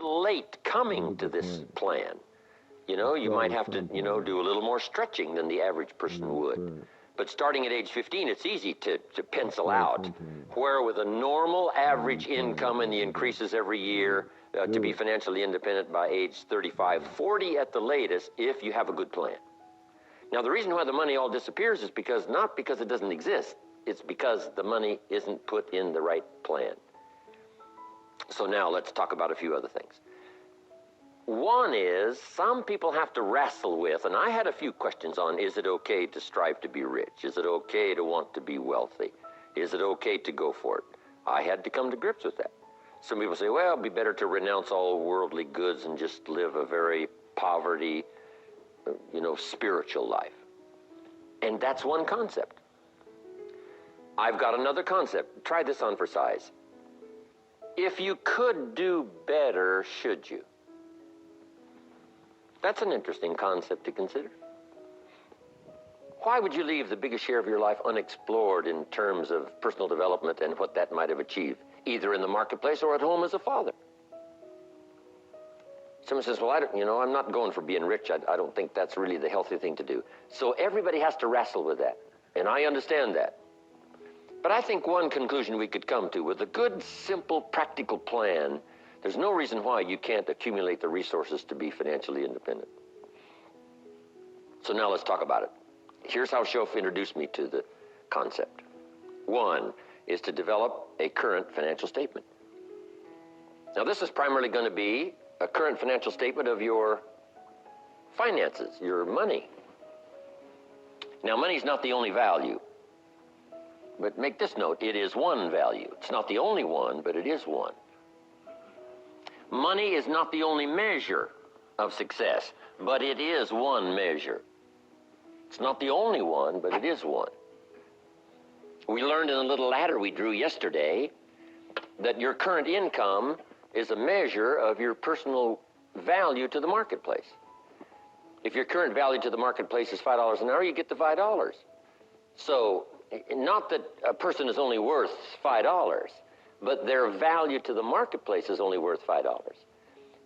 late coming to this plan. You know, you might have to, do a little more stretching than the average person would. But starting at age 15, it's easy to pencil out where with a normal average income and the increases every year to be financially independent by age 35, 40 at the latest if you have a good plan. Now, the reason why the money all disappears is not because it doesn't exist. It's because the money isn't put in the right plan. So now let's talk about a few other things. One is some people have to wrestle with, and I had a few questions on, is it okay to strive to be rich? Is it okay to want to be wealthy? Is it okay to go for it? I had to come to grips with that. Some people say, well, it'd be better to renounce all worldly goods and just live a very poverty, spiritual life. And that's one concept. I've got another concept. Try this on for size. If you could do better, should you? That's an interesting concept to consider. Why would you leave the biggest share of your life unexplored in terms of personal development and what that might have achieved, either in the marketplace or at home as a father? Someone says, well, I'm not going for being rich. I don't think that's really the healthy thing to do. So everybody has to wrestle with that, and I understand that. But I think one conclusion we could come to, with a good, simple, practical plan, there's no reason why you can't accumulate the resources to be financially independent. So now let's talk about it. Here's how Schoaf introduced me to the concept. One is to develop a current financial statement. Now, this is primarily going to be a current financial statement of your finances, your money. Now, money is not the only value. But make this note, it is one value. It's not the only one, but it is one. Money is not the only measure of success, but it is one measure. It's not the only one, but it is one. We learned in a little ladder we drew yesterday that your current income is a measure of your personal value to the marketplace. If your current value to the marketplace is $5 an hour, you get the $5. So, not that a person is only worth $5, but their value to the marketplace is only worth $5.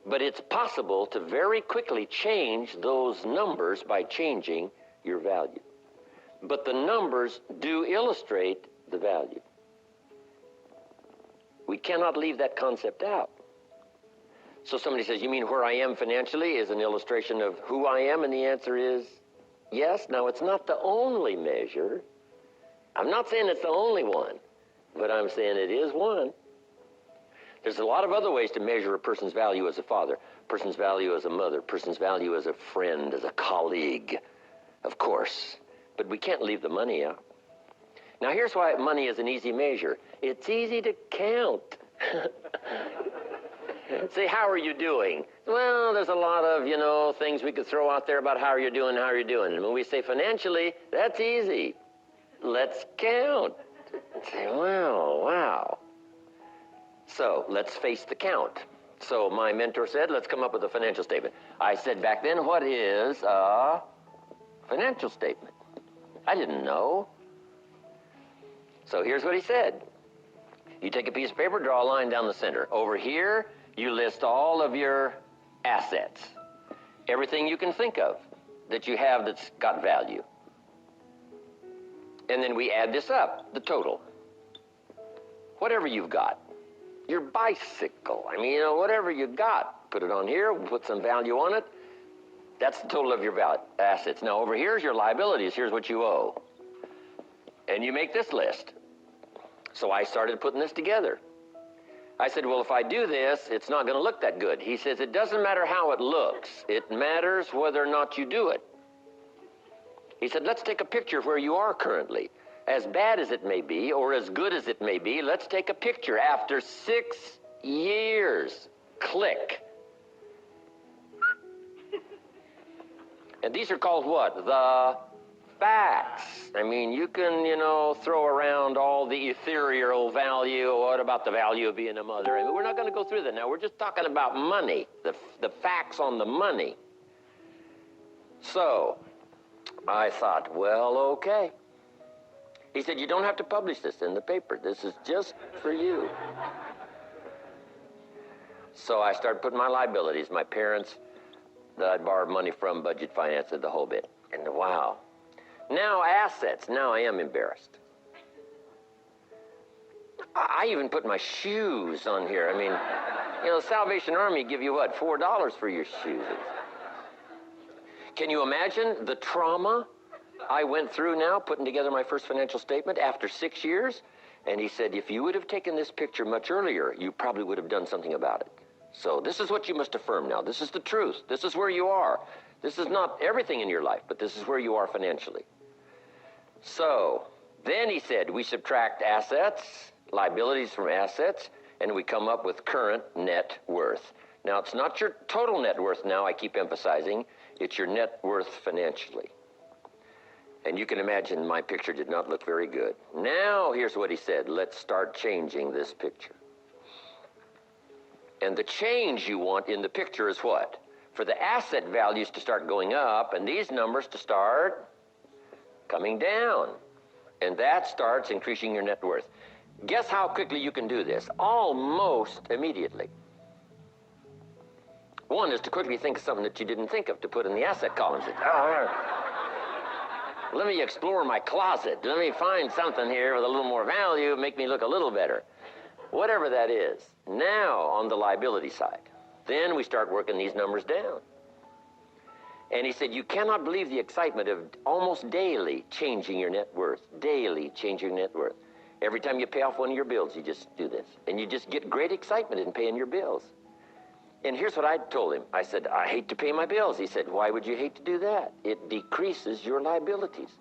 But it's possible to very quickly change those numbers by changing your value. But the numbers do illustrate the value. We cannot leave that concept out. So somebody says, you mean where I am financially is an illustration of who I am? And the answer is yes. Now, it's not the only measure. I'm not saying it's the only one, but I'm saying it is one. There's a lot of other ways to measure a person's value as a father, a person's value as a mother, a person's value as a friend, as a colleague, of course. But we can't leave the money out. Now, here's why money is an easy measure. It's easy to count. Say, how are you doing? Well, there's a lot of, things we could throw out there about how you're doing, And when we say financially, that's easy. Let's count. Say, well, wow. So let's face the count. So my mentor said, let's come up with a financial statement. I said back then, what is a financial statement? I didn't know. So here's what he said. You take a piece of paper, draw a line down the center. Over here, you list all of your assets. Everything you can think of that you have that's got value. And then we add this up, the total. Whatever you've got. Your bicycle, whatever you got, put it on here, put some value on it. That's the total of your assets. Now over here's your liabilities, here's what you owe. And you make this list. So I started putting this together. I said, well, if I do this, it's not going to look that good. He says, it doesn't matter how it looks. It matters whether or not you do it. He said, let's take a picture of where you are currently. As bad as it may be, or as good as it may be, let's take a picture after 6 years. Click. And these are called what? The facts. You can, throw around all the ethereal value. What about the value of being a mother? We're not going to go through that now. We're just talking about money, the facts on the money. So I thought, well, okay. He said, you don't have to publish this in the paper. This is just for you. So I started putting my liabilities, my parents that I'd borrowed money from, budget finance, the whole bit. And wow. Now assets. Now I am embarrassed. I even put my shoes on here. I mean, you know, Salvation Army give you what, $4 for your shoes. Can you imagine the trauma I went through now putting together my first financial statement after 6 years? And he said, if you would have taken this picture much earlier, you probably would have done something about it. So this is what you must affirm now. This is the truth. This is where you are. This is not everything in your life, but this is where you are financially. So then he said, we subtract assets, liabilities from assets, and we come up with current net worth. Now, it's not your total net worth now, I keep emphasizing. It's your net worth financially. And you can imagine my picture did not look very good. Now, here's what he said. Let's start changing this picture. And the change you want in the picture is what? For the asset values to start going up and these numbers to start coming down. And that starts increasing your net worth. Guess how quickly you can do this? Almost immediately. One is to quickly think of something that you didn't think of to put in the asset columns. Let me explore my closet. Let me find something here with a little more value, make me look a little better. Whatever that is. Now, on the liability side, then we start working these numbers down. And he said, you cannot believe the excitement of almost daily changing your net worth. Daily changing your net worth. Every time you pay off one of your bills, you just do this. And you just get great excitement in paying your bills. And here's what I told him. I said, I hate to pay my bills. He said, why would you hate to do that? It decreases your liabilities.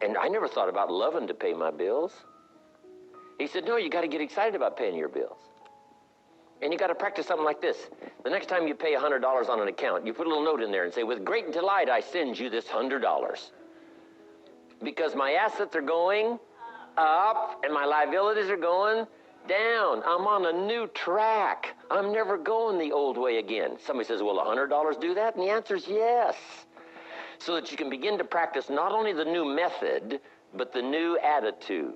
And I never thought about loving to pay my bills. He said, no, you got to get excited about paying your bills. And you got to practice something like this. The next time you pay $100 on an account, you put a little note in there and say, with great delight, I send you this $100. Because my assets are going up and my liabilities are going down. I'm on a new track. I'm never going the old way again. Somebody says, will $100 do that? And the answer is yes. So that you can begin to practice not only the new method, but the new attitude.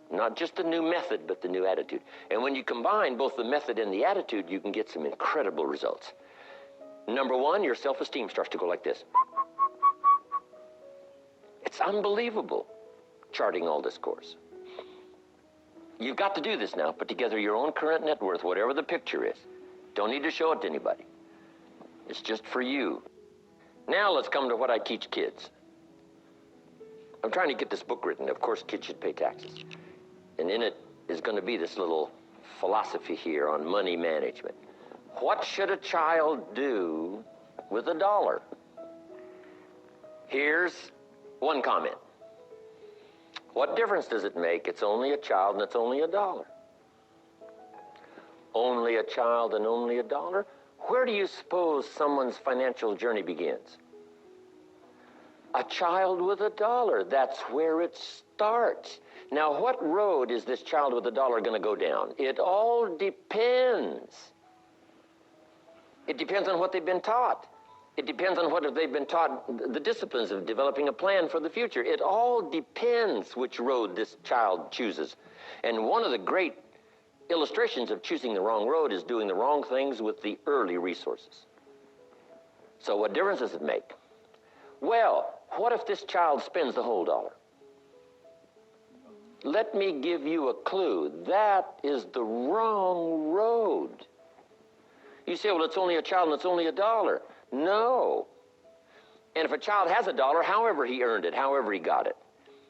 Not just the new method, but the new attitude. And when you combine both the method and the attitude, you can get some incredible results. Number one, your self-esteem starts to go like this. It's unbelievable, charting all this course. You've got to do this now. Put together your own current net worth, whatever the picture is. Don't need to show it to anybody. It's just for you. Now let's come to what I teach kids. I'm trying to get this book written. Of course, kids should pay taxes. And in it is going to be this little philosophy here on money management. What should a child do with $1? Here's one comment. What difference does it make? It's only a child and it's only $1. Only a child and only $1? Where do you suppose someone's financial journey begins? A child with $1. That's where it starts. Now, what road is this child with $1 going to go down? It all depends. It depends on what they've been taught. It depends on what they've been taught, the disciplines of developing a plan for the future. It all depends which road this child chooses. And one of the great illustrations of choosing the wrong road is doing the wrong things with the early resources. So what difference does it make? Well, what if this child spends the whole $1? Let me give you a clue. That is the wrong road. You say, well, it's only a child and it's only $1. No. And if a child has $1, however he earned it, however he got it,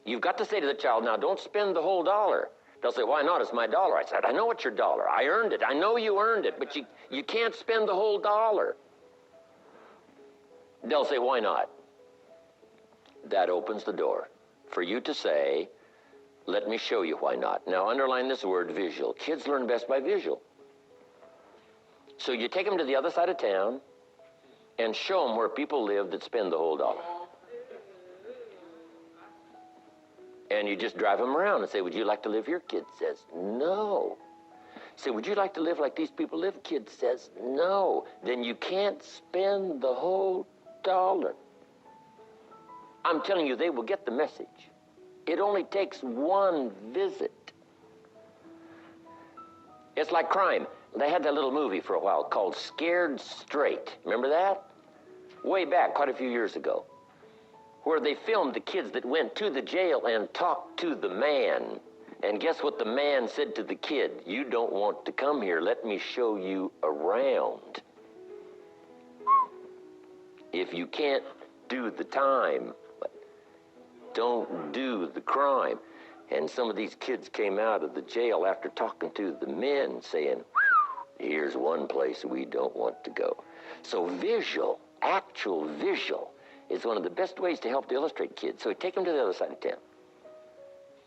you've got to say to the child, now don't spend the whole $1. They'll say, why not? It's my $1. I said, I know it's your $1. I earned it. I know you earned it, but you can't spend the whole $1. They'll say, why not? That opens the door for you to say, let me show you why not. Now underline this word, visual. Kids learn best by visual. So you take them to the other side of town and show them where people live that spend the whole $1. And you just drive them around and say, would you like to live here? Kid says, no. Say, would you like to live like these people live? Kid says, no. Then you can't spend the whole $1. I'm telling you, they will get the message. It only takes one visit. It's like crime. They had that little movie for a while called Scared Straight. Remember that? Way back, quite a few years ago, where they filmed the kids that went to the jail and talked to the man. And guess what the man said to the kid? You don't want to come here. Let me show you around. If you can't do the time, don't do the crime. And some of these kids came out of the jail after talking to the men saying, here's one place we don't want to go. So visual, actual visual, is one of the best ways to help to illustrate kids. So take them to the other side of town.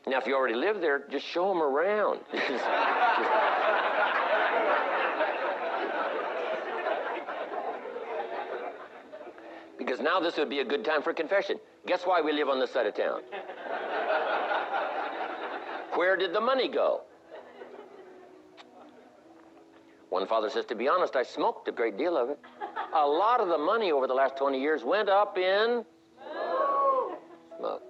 Now, if you already live there, just show them around. Because now this would be a good time for confession. Guess why we live on this side of town? Where did the money go? One father says, to be honest, I smoked a great deal of it. A lot of the money over the last 20 years went up in smoke.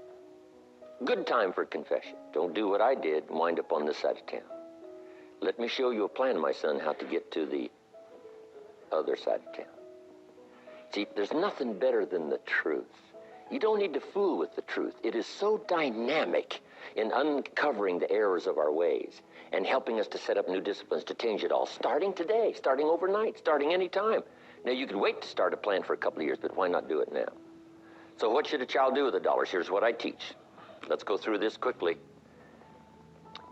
Good time for confession. Don't do what I did and wind up on this side of town. Let me show you a plan, my son, how to get to the other side of town. See, there's nothing better than the truth. You don't need to fool with the truth. It is so dynamic in uncovering the errors of our ways and helping us to set up new disciplines to change it all, starting today, starting overnight, starting any time. Now, you could wait to start a plan for a couple of years, but why not do it now? So what should a child do with $1? Here's what I teach. Let's go through this quickly.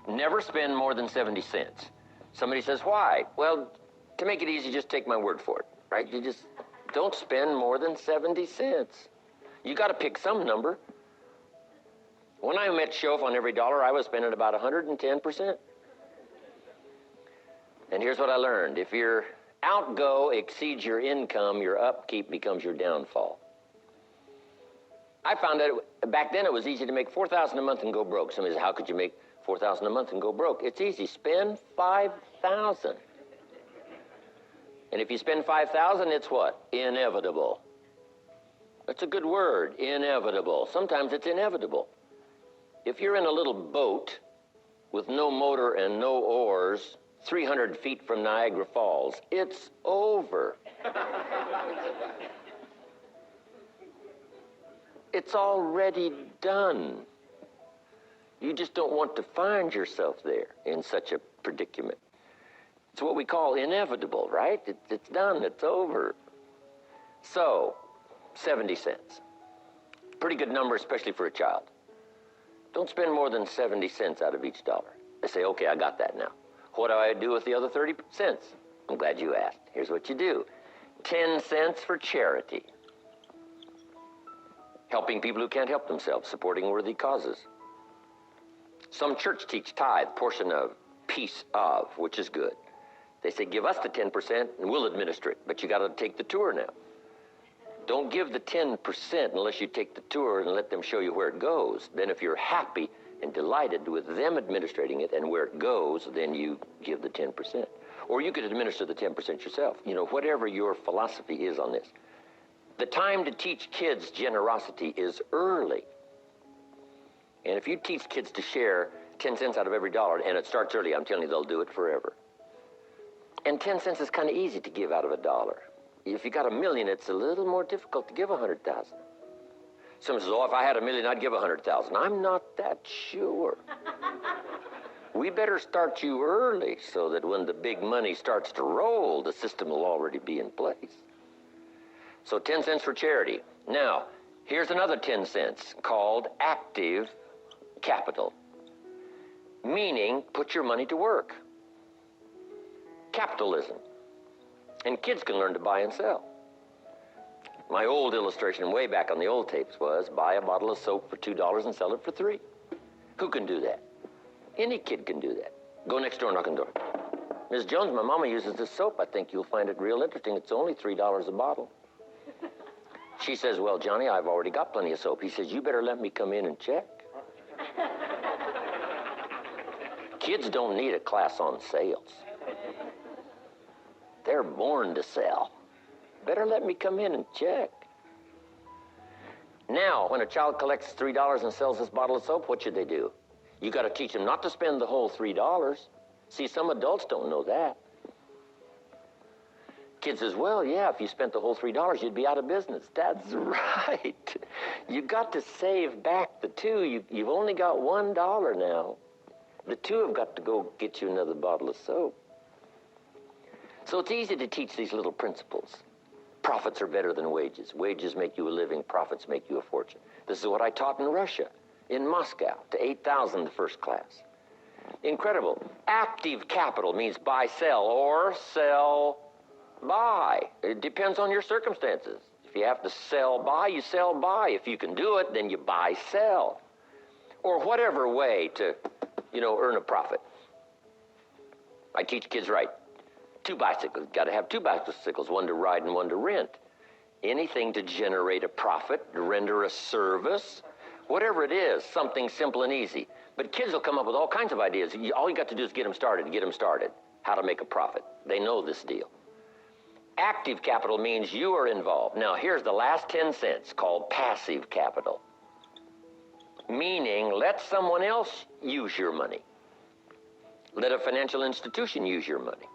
Never spend more than 70 cents. Somebody says, why? Well, to make it easy, just take my word for it, right? You just don't spend more than 70 cents. You got to pick some number. When I met Shof on every dollar, I was spending about 110%. And here's what I learned. If your outgo exceeds your income, your upkeep becomes your downfall. I found that back then it was easy to make $4,000 a month and go broke. Somebody says, how could you make $4,000 a month and go broke? It's easy. Spend $5,000. And if you spend $5,000, it's what? Inevitable. That's a good word, inevitable. Sometimes it's inevitable. If you're in a little boat with no motor and no oars, 300 feet from Niagara Falls, it's over. It's already done. You just don't want to find yourself there in such a predicament. It's what we call inevitable, right? It's done, it's over. So, 70 cents. Pretty good number, especially for a child. Don't spend more than 70 cents out of each dollar. They say, okay, I got that now. What do I do with the other 30 cents? I'm glad you asked. Here's what you do. 10 cents for charity. Helping people who can't help themselves, supporting worthy causes. Some church teach tithe, portion of, piece of, which is good. They say, give us the 10% and we'll administer it, but you got to take the tour now. Don't give the 10% unless you take the tour and let them show you where it goes. Then if you're happy and delighted with them administrating it and where it goes, then you give the 10%. Or you could administer the 10% yourself. You know, whatever your philosophy is on this. The time to teach kids generosity is early. And if you teach kids to share 10 cents out of every dollar, and it starts early, I'm telling you, they'll do it forever. And 10 cents is kind of easy to give out of $1. If you got $1 million, it's a little more difficult to give 100,000. Someone says, oh, if I had $1 million, I'd give 100,000. I'm not that sure. We better start you early so that when the big money starts to roll, the system will already be in place. So 10 cents for charity. Now, here's another 10 cents called active capital. Meaning, put your money to work. Capitalism. And kids can learn to buy and sell. My old illustration way back on the old tapes was buy a bottle of soap for $2 and sell it for $3. Who can do that? Any kid can do that. Go next door, knock on the door. Ms. Jones, my mama uses this soap. I think you'll find it real interesting. It's only $3 a bottle. She says, well, Johnny, I've already got plenty of soap. He says, you better let me come in and check. Kids don't need a class on sales. They're born to sell. Better let me come in and check. Now, when a child collects $3 and sells this bottle of soap, what should they do? You got to teach them not to spend the whole $3. See, some adults don't know that. Kid says, well, yeah, if you spent the whole $3, you'd be out of business. That's right. You got to save back the $2. You've only got $1 now. The $2 have got to go get you another bottle of soap. So it's easy to teach these little principles. Profits are better than wages. Wages make you a living. Profits make you a fortune. This is what I taught in Russia, in Moscow, to 8,000 the first class. Incredible. Active capital means buy, sell, or sell, buy. It depends on your circumstances. If you have to sell, buy, you sell, buy. If you can do it, then you buy, sell. Or whatever way to, earn a profit. I teach kids right. 2 bicycles. Got to have 2 bicycles, one to ride and one to rent. Anything to generate a profit, to render a service, whatever it is, something simple and easy. But kids will come up with all kinds of ideas. All you got to do is get them started. How to make a profit. They know this deal. Active capital means you are involved. Now, here's the last 10 cents, called passive capital. Meaning, let someone else use your money. Let a financial institution use your money.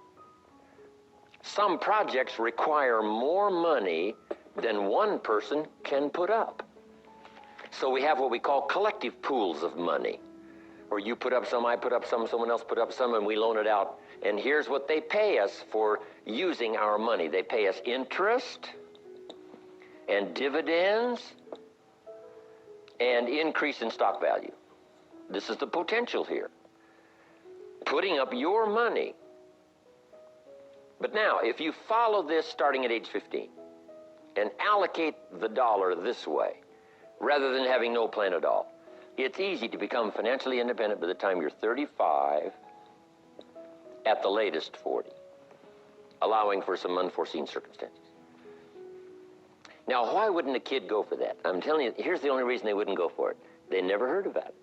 Some projects require more money than one person can put up. So we have what we call collective pools of money, where you put up some, I put up some, someone else put up some, and we loan it out. And here's what they pay us for using our money. They pay us interest and dividends and increase in stock value. This is the potential here. Putting up your money. But now, if you follow this starting at age 15 and allocate the dollar this way, rather than having no plan at all, it's easy to become financially independent by the time you're 35, at the latest 40, allowing for some unforeseen circumstances. Now, why wouldn't a kid go for that? I'm telling you, here's the only reason they wouldn't go for it. They never heard about it.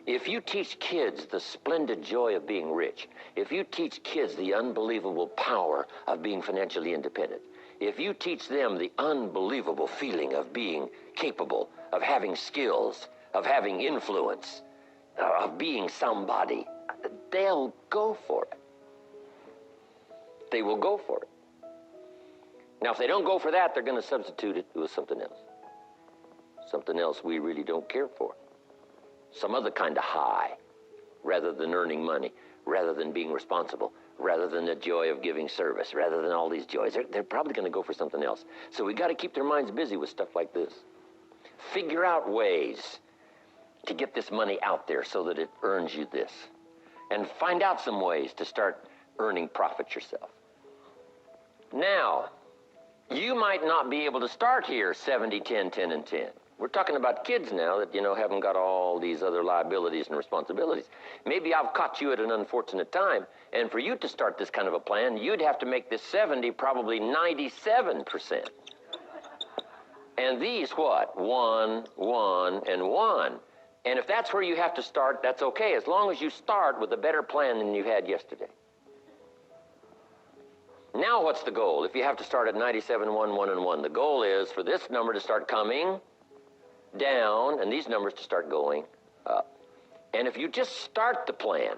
If you teach kids the splendid joy of being rich, if you teach kids the unbelievable power of being financially independent, if you teach them the unbelievable feeling of being capable, of having skills, of having influence, of being somebody, they'll go for it. They will go for it. Now, if they don't go for that, they're going to substitute it with something else. Something else we really don't care for. Some other kind of high, rather than earning money, rather than being responsible, rather than the joy of giving service, rather than all these joys. They're probably going to go for something else. So we got to keep their minds busy with stuff like this. Figure out ways to get this money out there so that it earns you this. And find out some ways to start earning profits yourself. Now, you might not be able to start here 70, 10, 10, and 10. We're talking about kids now that, haven't got all these other liabilities and responsibilities. Maybe I've caught you at an unfortunate time, and for you to start this kind of a plan, you'd have to make this 70 probably 97%. And these what? 1, 1, and 1. And if that's where you have to start, that's okay, as long as you start with a better plan than you had yesterday. Now what's the goal? If you have to start at 97, 1, 1, and 1, the goal is for this number to start coming down and these numbers to start going up. And if you just start the plan,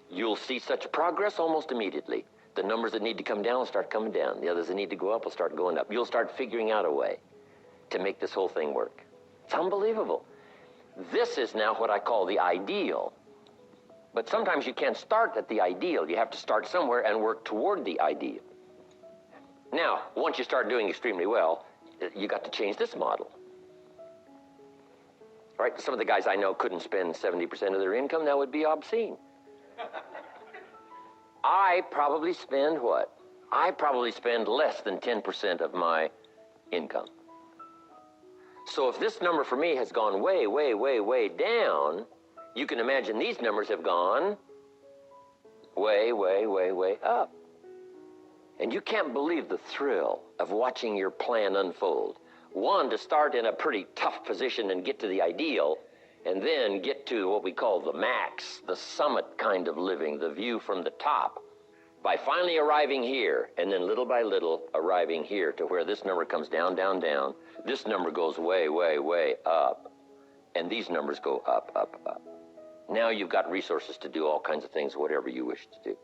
you'll see such progress almost immediately. The numbers that need to come down will start coming down. The others that need to go up will start going up. You'll start figuring out a way to make this whole thing work. It's unbelievable. This is now what I call the ideal. But sometimes you can't start at the ideal. You have to start somewhere and work toward the ideal. Now, once you start doing extremely well, you got to change this model. Right? Some of the guys I know couldn't spend 70% of their income. That would be obscene. I probably spend what? I probably spend less than 10% of my income. So if this number for me has gone way, way, way, way down, you can imagine these numbers have gone way, way, way, way up. And you can't believe the thrill of watching your plan unfold. One, to start in a pretty tough position and get to the ideal, and then get to what we call the max, the summit kind of living, the view from the top, by finally arriving here, and then little by little arriving here to where this number comes down, down, down. This number goes way, way, way up, and these numbers go up, up, up. Now you've got resources to do all kinds of things, whatever you wish to do.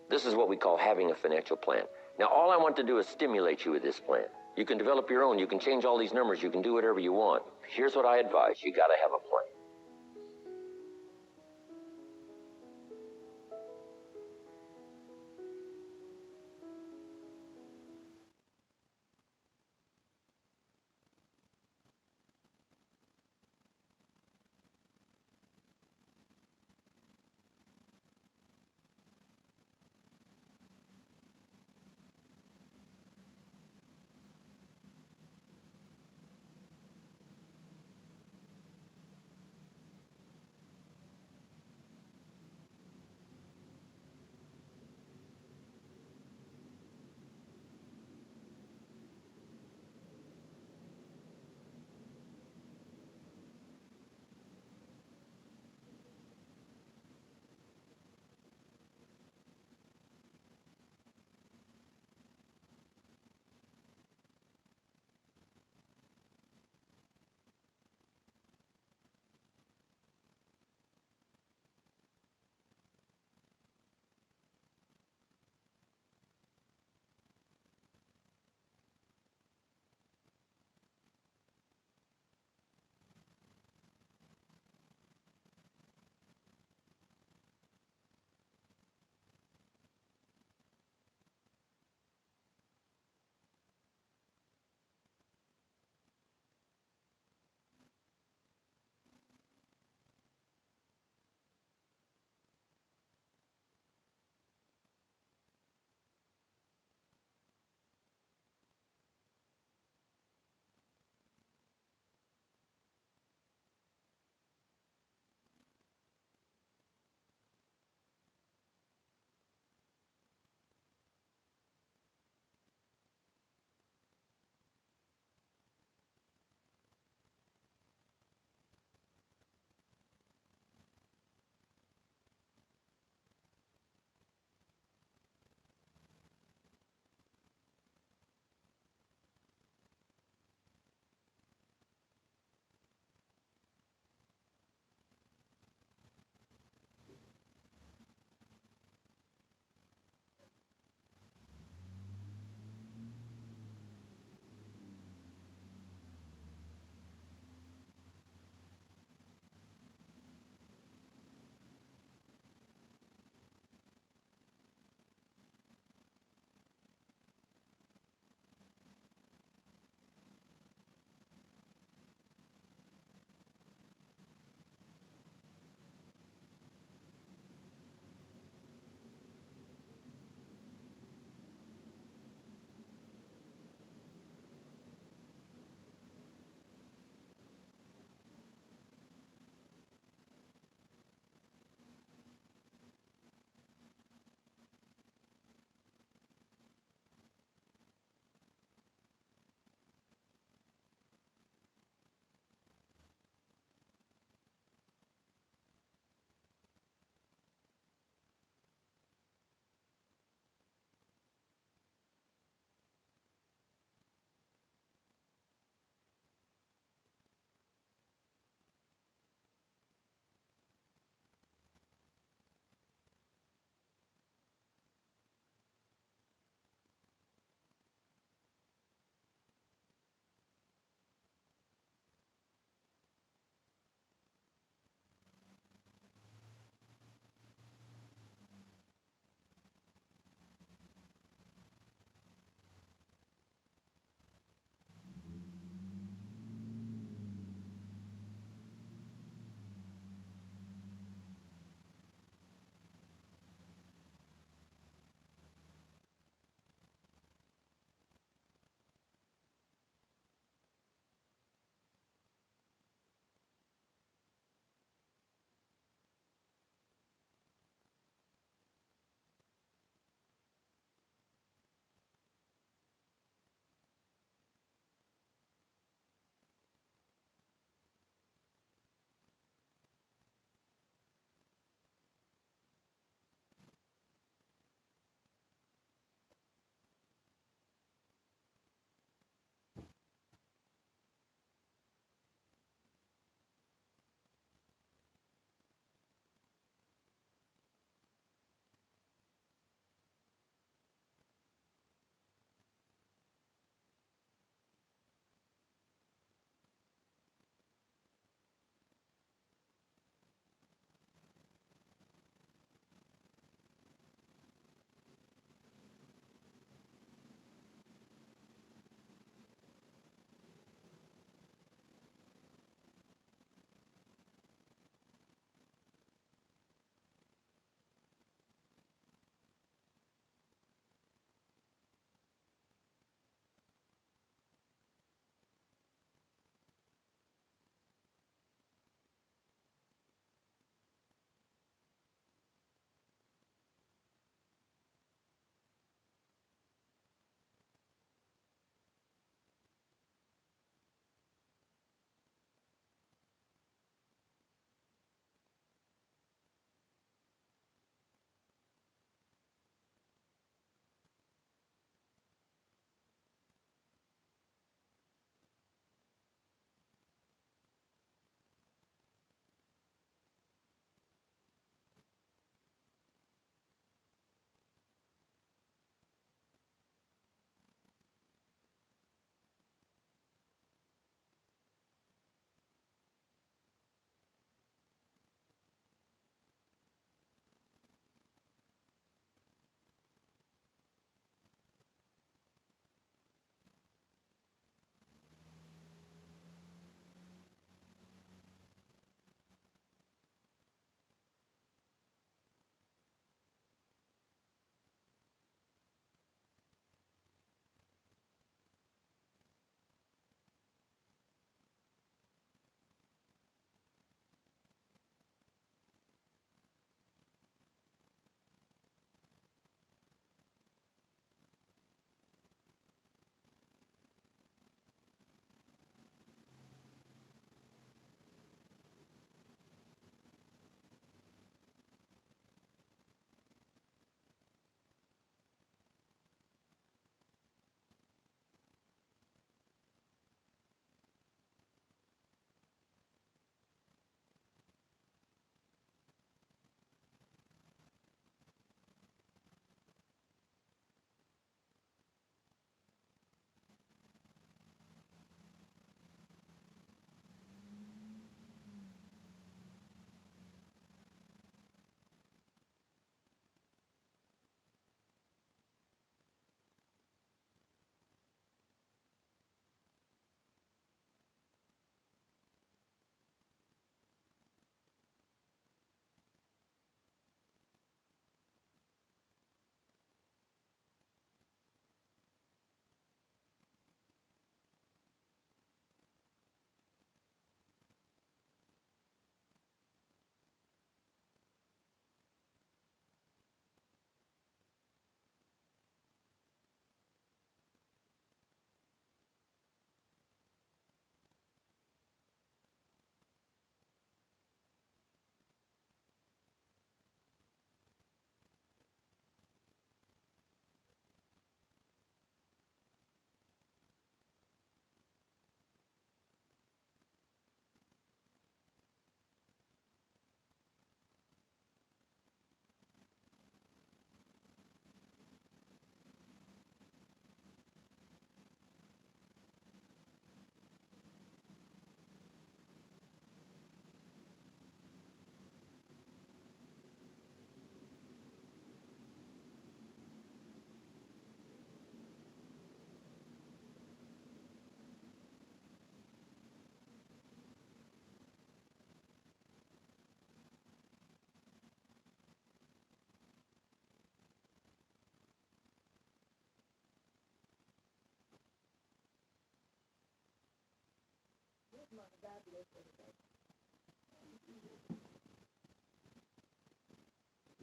This is what we call having a financial plan. Now, all I want to do is stimulate you with this plan. You can develop your own. You can change all these numbers. You can do whatever you want. Here's what I advise. You got to have a plan.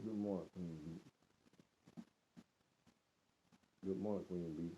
Good morning, Queen Bee. Good morning, Queen Bee.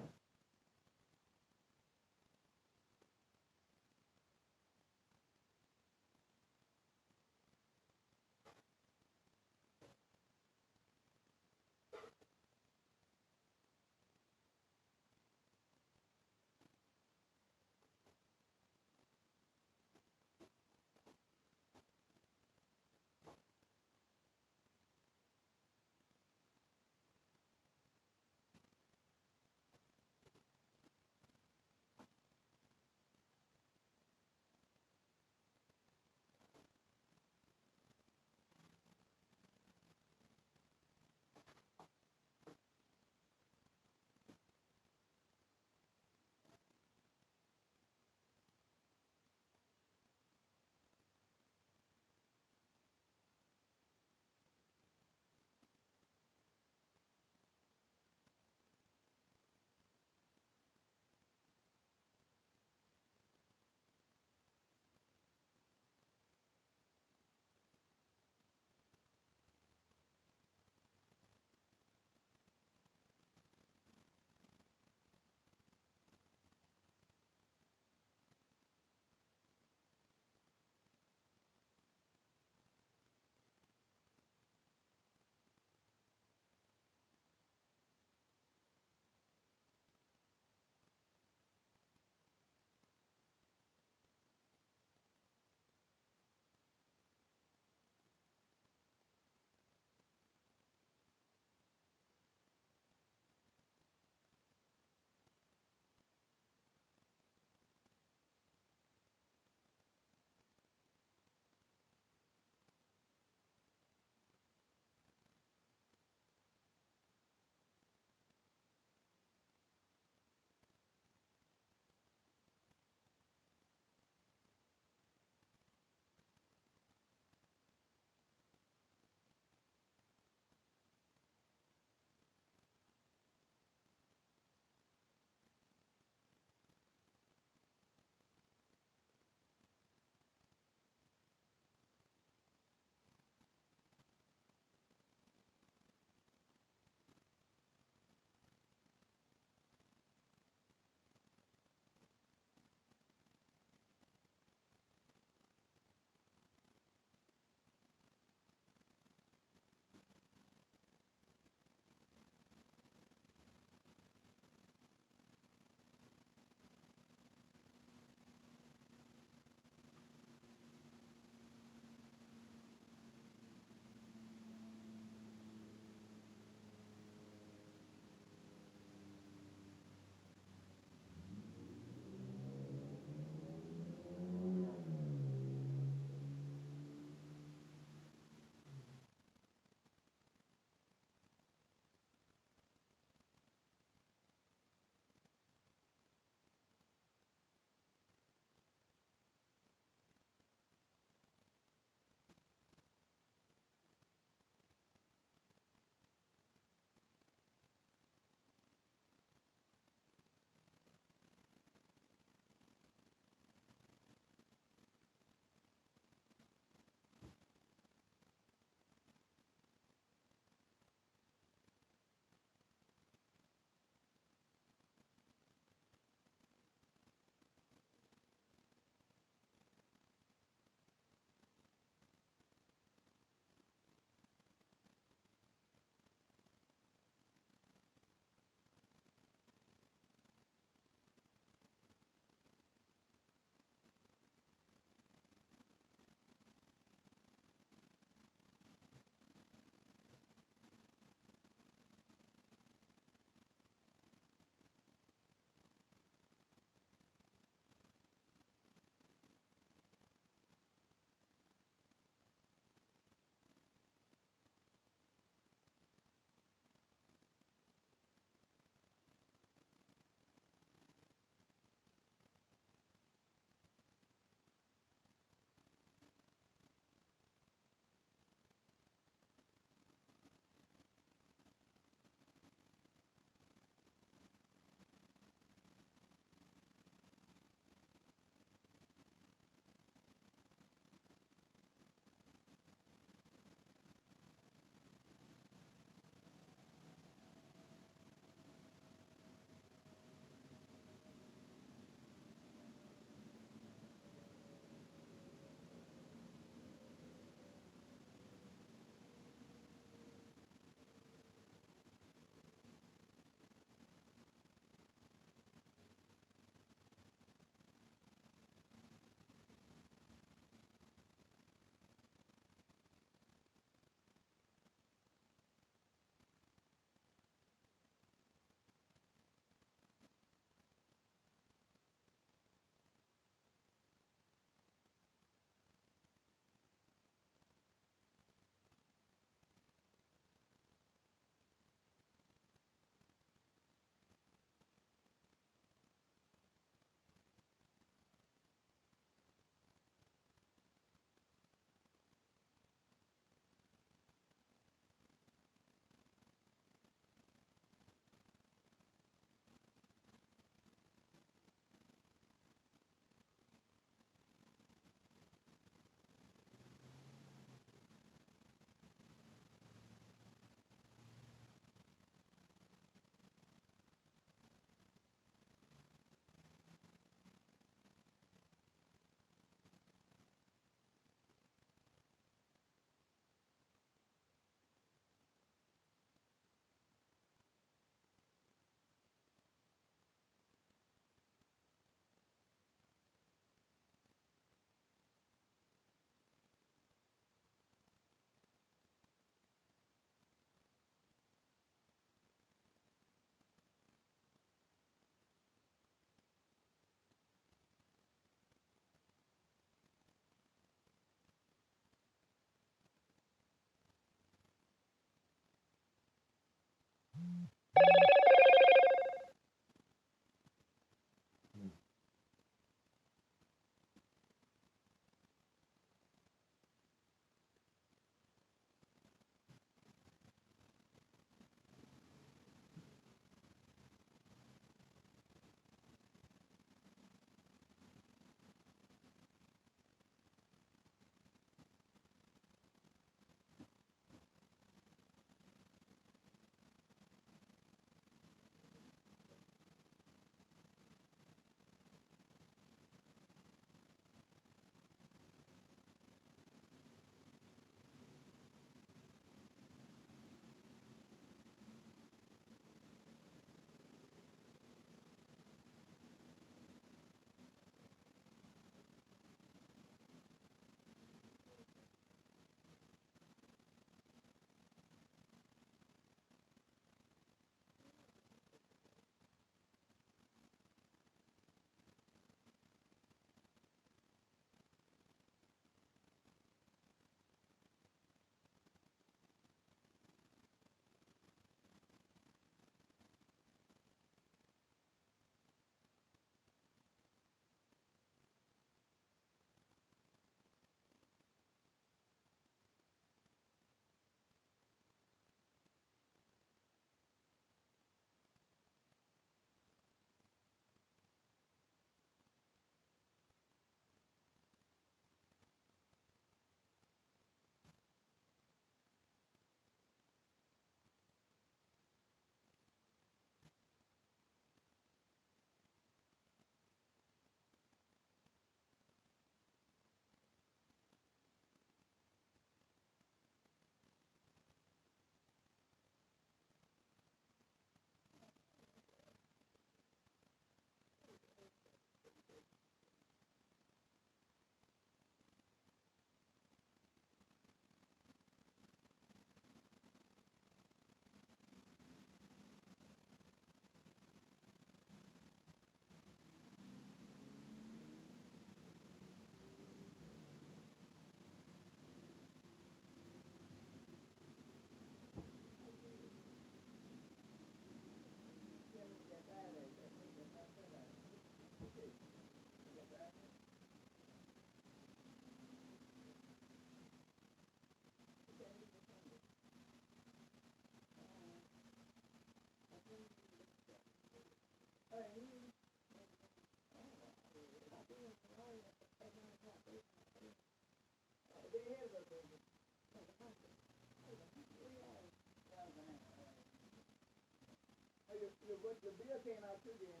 the bill came out too then.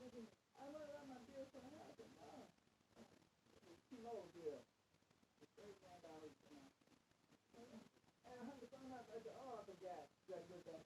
I went around my bill for the house and T-Mobile bill. It's $39 a month. And $100 I said, oh, I forgot. Got to look at it.